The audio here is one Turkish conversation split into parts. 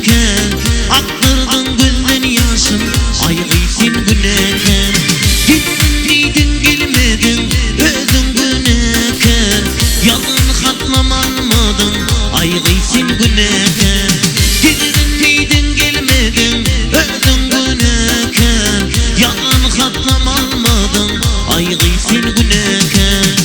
günahkar. Aktırdın gözden yaşın, aygıysın günahkar. Gittin deydin gelmedin, özün günahkar. Yalın hatlam almadın, aygıysın günahkar. Gittin deydin gelmedin, özün günahkar. Yalın hatlam almadın, aygıysın günahkar.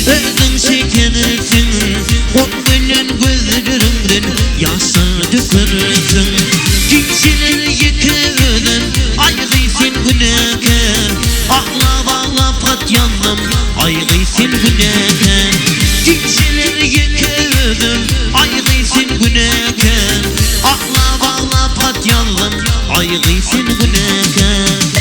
Özün çekenirsin, o gülen gözlerinden yaşlar dökersin. Kimseler yıkıldın, aygıysın günahkar. Ağla bağla pat yandım, aygıysın günahkar. Kimseler yıkıldın, aygıysın günahkar. Ağla bağla pat yandım, aygıysın günahkar.